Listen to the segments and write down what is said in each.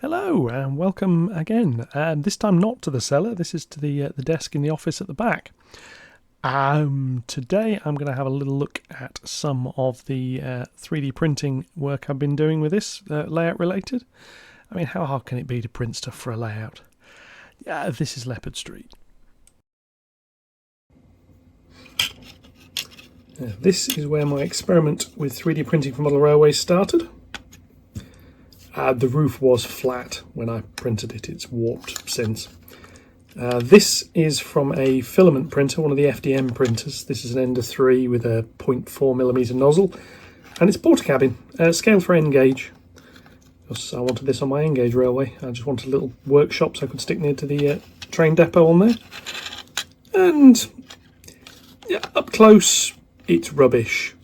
Hello and welcome again. This time not to the cellar. This is to the desk in the office at the back. Today I'm going to have a little look at some of the 3D printing work I've been doing with this layout related. I mean, how hard can it be to print stuff for a layout? Yeah, this is Leopard Street. This is where my experiment with 3D printing for model railways started. The roof was flat when I printed it, it's warped since. This is from a filament printer, one of the FDM printers. This is an Ender 3 with a 0.4mm nozzle, and it's porter cabin, scale for N gauge. Because I wanted this on my N gauge railway. I just wanted a little workshop so I could stick near to the train depot on there. And yeah, up close, it's rubbish.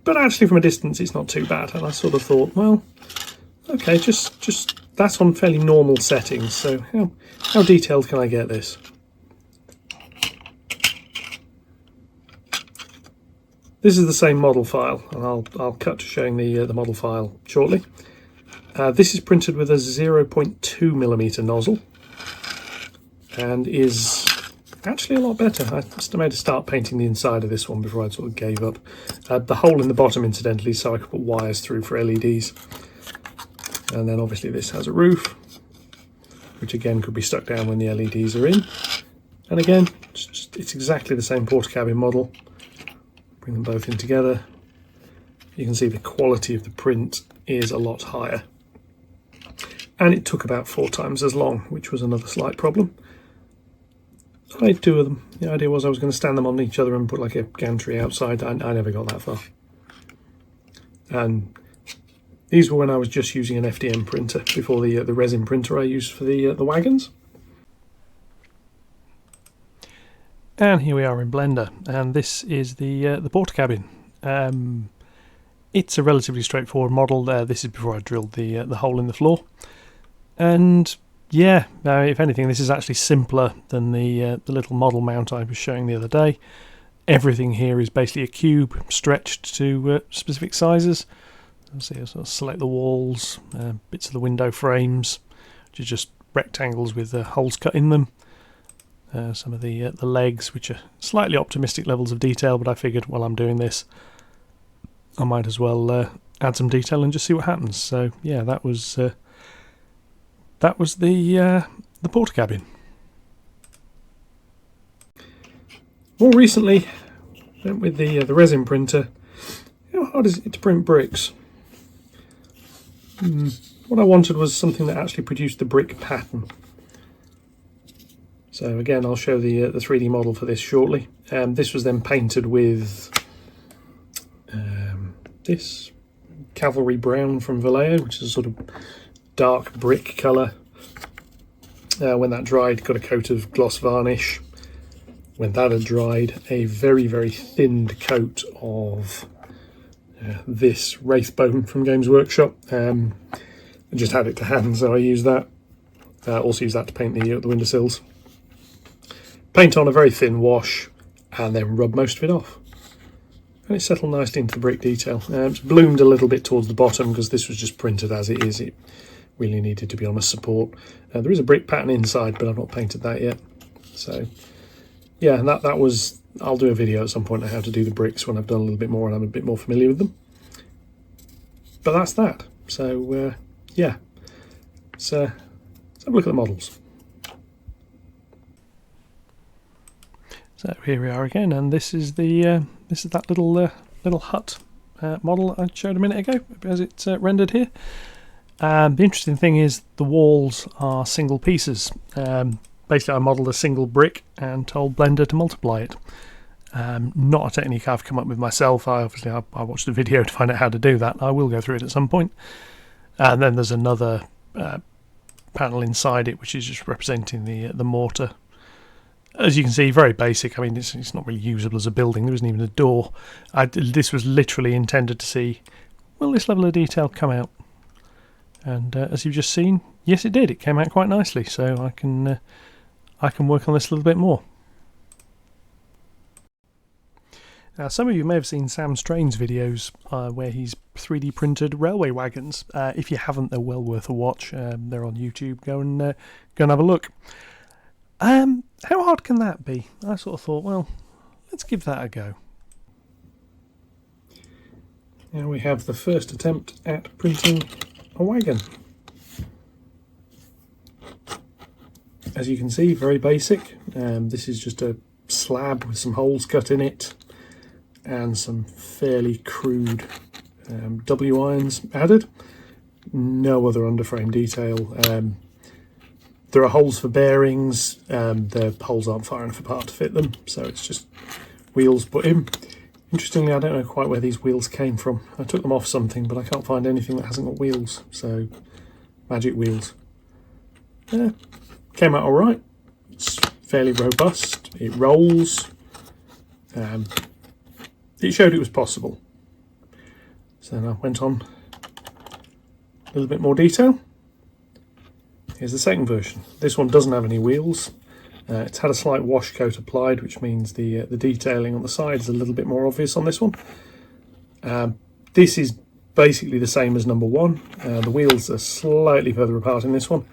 But actually from a distance, it's not too bad. And I sort of thought, well, okay, just that's on fairly normal settings, so how detailed can I get this? This is the same model file, and I'll cut to showing the model file shortly. This is printed with a 0.2mm nozzle, and is actually a lot better. I must have made a start painting the inside of this one before I sort of gave up. The hole in the bottom, incidentally, so I could put wires through for LEDs. And then obviously this has a roof, which again could be stuck down when the LEDs are in. And again, it's exactly the same porter cabin model. Bring them both in together. You can see the quality of the print is a lot higher. And it took about 4 times as long, which was another slight problem. I made 2 of them. The idea was I was going to stand them on each other and put like a gantry outside. I never got that far. And these were when I was just using an FDM printer before the resin printer I used for the wagons. And here we are in Blender, and this is the porter cabin. It's a relatively straightforward model. This is before I drilled the hole in the floor, and yeah, if anything, this is actually simpler than the little model mount I was showing the other day. Everything here is basically a cube stretched to specific sizes. So I'll sort of select the walls, bits of the window frames, which are just rectangles with holes cut in them. Some of the legs, which are slightly optimistic levels of detail, but I figured while I'm doing this, I might as well add some detail and just see what happens. So yeah, that was the porter cabin. More recently, went with the resin printer. How hard is it to print bricks? What I wanted was something that actually produced the brick pattern. So again, I'll show the 3D model for this shortly. This was then painted with this Cavalry Brown from Vallejo, which is a sort of dark brick colour. When that dried, got a coat of gloss varnish. When that had dried, a very, very thinned coat of this Wraithbone from Games Workshop. I just had it to hand, so I used that. Also used that to paint the windowsills. Paint on a very thin wash, and then rub most of it off. And it settled nicely into the brick detail. It's bloomed a little bit towards the bottom because this was just printed as it is. It really needed to be on a support. There is a brick pattern inside, but I've not painted that yet. So yeah, and that was. I'll do a video at some point on how to do the bricks when I've done a little bit more and I'm a bit more familiar with them. But that's that. So yeah, let's have a look at the models. So here we are again, and this is that little hut model I showed a minute ago as it's rendered here. The interesting thing is the walls are single pieces. Basically, I modelled a single brick and told Blender to multiply it. Not a technique I've come up with myself. I watched a video to find out how to do that. I will go through it at some point. And then there's another panel inside it, which is just representing the mortar. As you can see, very basic. I mean, it's not really usable as a building. There isn't even a door. This was literally intended to see, will this level of detail come out? And as you've just seen, yes, it did. It came out quite nicely. So I can work on this a little bit more. Some of you may have seen Sam Strain's videos where he's 3D printed railway wagons. If you haven't, they're well worth a watch. They're on YouTube. Go and have a look. How hard can that be? I sort of thought, well, let's give that a go. Now we have the first attempt at printing a wagon. As you can see, very basic. This is just a slab with some holes cut in it and some fairly crude W irons added. No other underframe detail. There are holes for bearings. The holes aren't far enough apart to fit them, so it's just wheels put in. Interestingly, I don't know quite where these wheels came from. I took them off something, but I can't find anything that hasn't got wheels, so magic wheels. Came out alright. It's fairly robust. It rolls. It showed it was possible. So then I went on a little bit more detail. Here's the second version. This one doesn't have any wheels. It's had a slight wash coat applied, which means the detailing on the side is a little bit more obvious on this one. This is basically the same as number one. The wheels are slightly further apart in this one.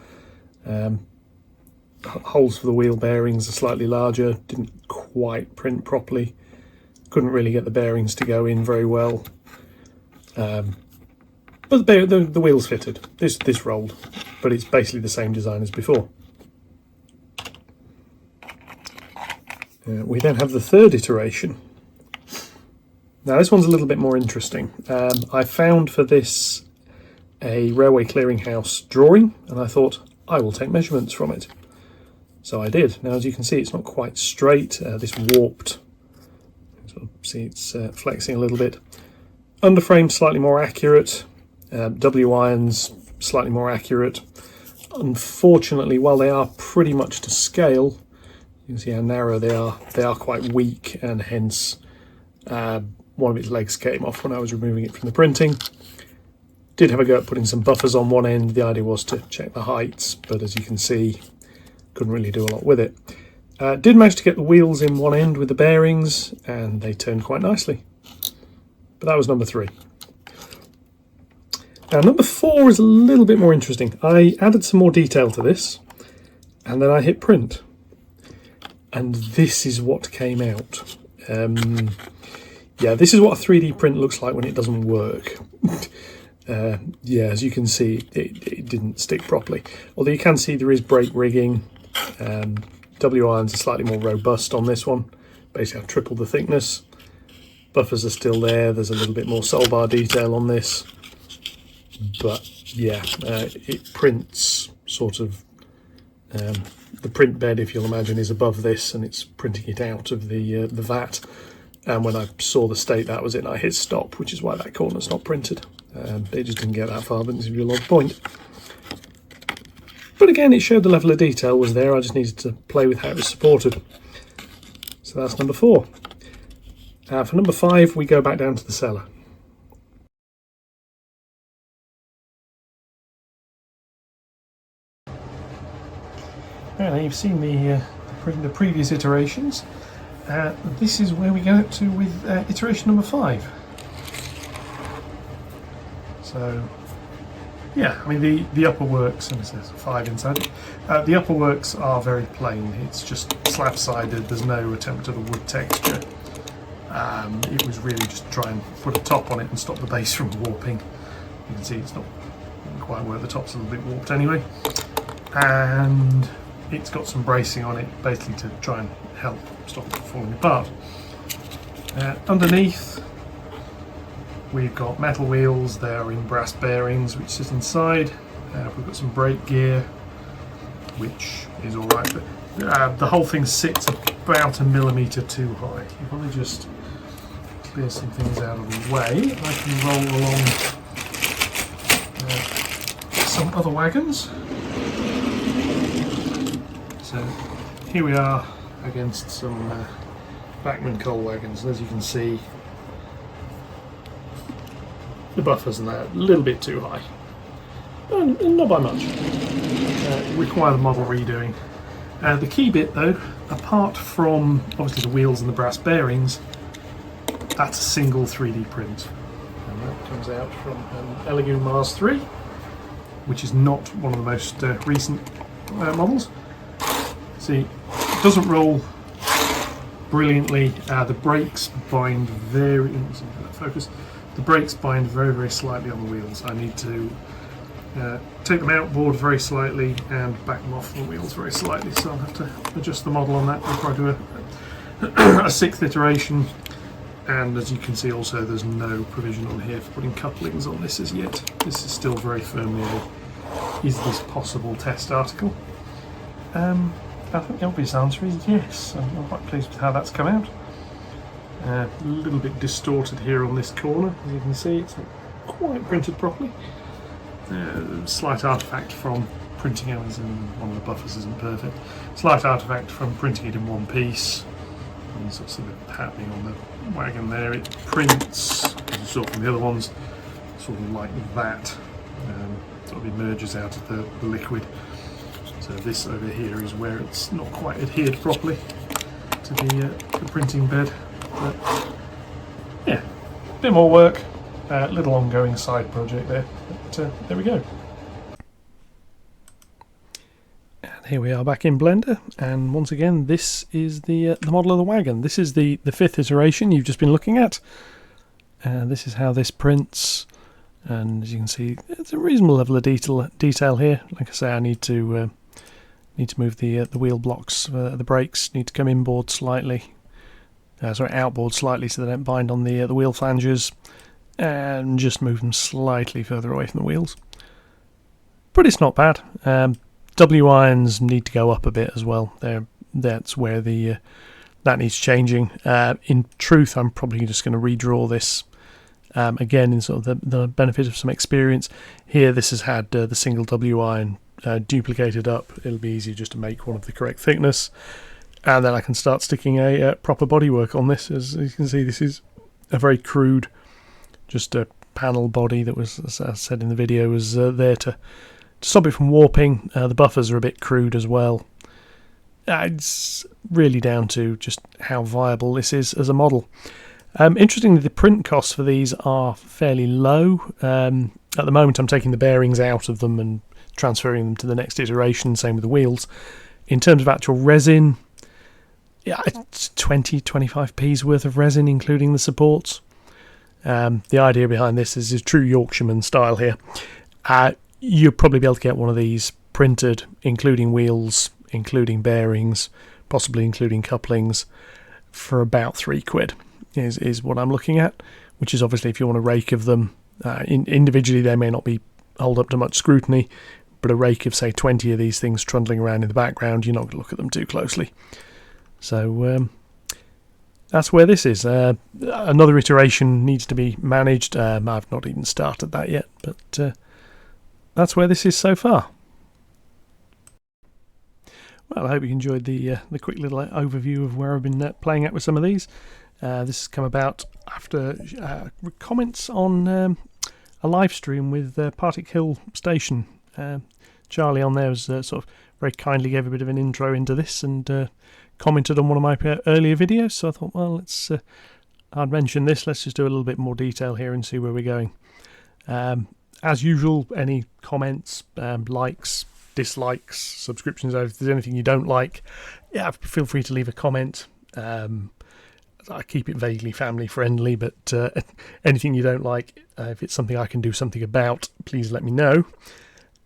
Holes for the wheel bearings are slightly larger. Didn't quite print properly. Couldn't really get the bearings to go in very well. But the wheels fitted. This rolled, but it's basically the same design as before. We then have the third iteration. Now this one's a little bit more interesting. I found for this a railway clearinghouse drawing, and I thought I will take measurements from it. So I did. Now as you can see, it's not quite straight. This warped. So see, it's flexing a little bit. Underframe slightly more accurate. W irons slightly more accurate. Unfortunately, while they are pretty much to scale, you can see how narrow they are. They are quite weak, and hence one of its legs came off when I was removing it from the printing. Did have a go at putting some buffers on one end. The idea was to check the heights, but as you can see, couldn't really do a lot with it. Did manage to get the wheels in one end with the bearings, and they turned quite nicely. But that was number 3. Now number 4 is a little bit more interesting. I added some more detail to this, and then I hit print. And this is what came out. Yeah, this is what a 3D print looks like when it doesn't work. Yeah, as you can see, it didn't stick properly. Although you can see there is brake rigging. W irons are slightly more robust on this one. Basically, I've tripled the thickness. Buffers are still there. There's a little bit more soul bar detail on this. But yeah, it prints sort of... the print bed, if you'll imagine, is above this, and it's printing it out of the vat. And when I saw the state that was it, I hit stop, which is why that corner's not printed. It just didn't get that far, but didn't give you a lot of point. But again, it showed the level of detail was there. I just needed to play with how it was supported. So that's number 4. For number 5, we go back down to the cellar. Now you've seen the previous iterations. This is where we go up to with iteration number 5. So, yeah, I mean the upper works, and it says 5 inside it. The upper works are very plain. It's just slab-sided. There's no attempt at a wood texture. It was really just to try and put a top on it and stop the base from warping. You can see it's not quite where the top's a little bit warped anyway. And it's got some bracing on it, basically to try and help stop it from falling apart. Underneath, we've got metal wheels. They are in brass bearings, which sit inside. We've got some brake gear, which is all right. But the whole thing sits about 1 millimetre too high. You probably just clear some things out of the way. I can roll along some other wagons. So here we are against some Bachmann coal wagons, and as you can see, the buffers and that a little bit too high, not by much. Require the model redoing. The key bit though, apart from obviously the wheels and the brass bearings, that's a single 3D print. And that comes out from an Elegoo Mars 3, which is not one of the most recent models. See, it doesn't roll brilliantly. The brakes bind very, focus. The brakes bind very, very slightly on the wheels. I need to take them outboard very slightly and back them off the wheels very slightly. So I'll have to adjust the model on that before I do a sixth iteration. And as you can see also, there's no provision on here for putting couplings on this as yet. This is still very firmly a is this possible test article. I think the obvious answer is yes. I'm quite pleased with how that's come out. A little bit distorted here on this corner, as you can see, it's not quite printed properly. Slight artifact from printing it, as in one of the buffers isn't perfect. Slight artifact from printing it in one piece. You sort of see the patterning on the wagon there. It prints, as you saw from the other ones, sort of like that. Sort of emerges out of the liquid. So this over here is where it's not quite adhered properly to the printing bed. But yeah, a bit more work, little ongoing side project there. But there we go. And here we are back in Blender, and once again, this is the model of the wagon. This is the fifth iteration you've just been looking at. This is how this prints, and as you can see, it's a reasonable level of detail here. Like I say, I need to move the wheel blocks, the brakes need to come inboard slightly, outboard slightly, so they don't bind on the wheel flanges, and just move them slightly further away from the wheels. But it's not bad. W irons need to go up a bit as well. That's where that needs changing. In truth, I'm probably just going to redraw this again in sort of the benefit of some experience. Here, this has had the single W iron duplicated up. It'll be easier just to make one of the correct thickness, and then I can start sticking a proper bodywork on this. As you can see, this is a very crude, just a panel body that was, as I said in the video, was there to stop it from warping. The buffers are a bit crude as well. It's really down to just how viable this is as a model. Interestingly, the print costs for these are fairly low. At the moment, I'm taking the bearings out of them and transferring them to the next iteration, same with the wheels. In terms of actual resin, yeah, it's 20-25p's worth of resin, including the supports. The idea behind this is true Yorkshireman style here. You'll probably be able to get one of these printed, including wheels, including bearings, possibly including couplings, for about £3 is what I'm looking at, which is obviously if you want a rake of them. Individually they may not hold up to much scrutiny, but a rake of say 20 of these things trundling around in the background, you're not going to look at them too closely. So that's where this is. Another iteration needs to be managed. I've not even started that yet, but that's where this is so far. Well, I hope you enjoyed the quick little overview of where I've been playing at with some of these. This has come about after comments on a live stream with Partick Hill Station. Charlie on there was sort of very kindly gave a bit of an intro into this and commented on one of my earlier videos. So I thought, well, I'd mention this. Let's just do a little bit more detail here and see where we're going. As usual, any comments, likes, dislikes, subscriptions, if there's anything you don't like, yeah, feel free to leave a comment. I keep it vaguely family friendly, but anything you don't like, if it's something I can do something about, please let me know.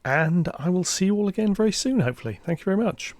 And I will see you all again very soon, hopefully. Thank you very much.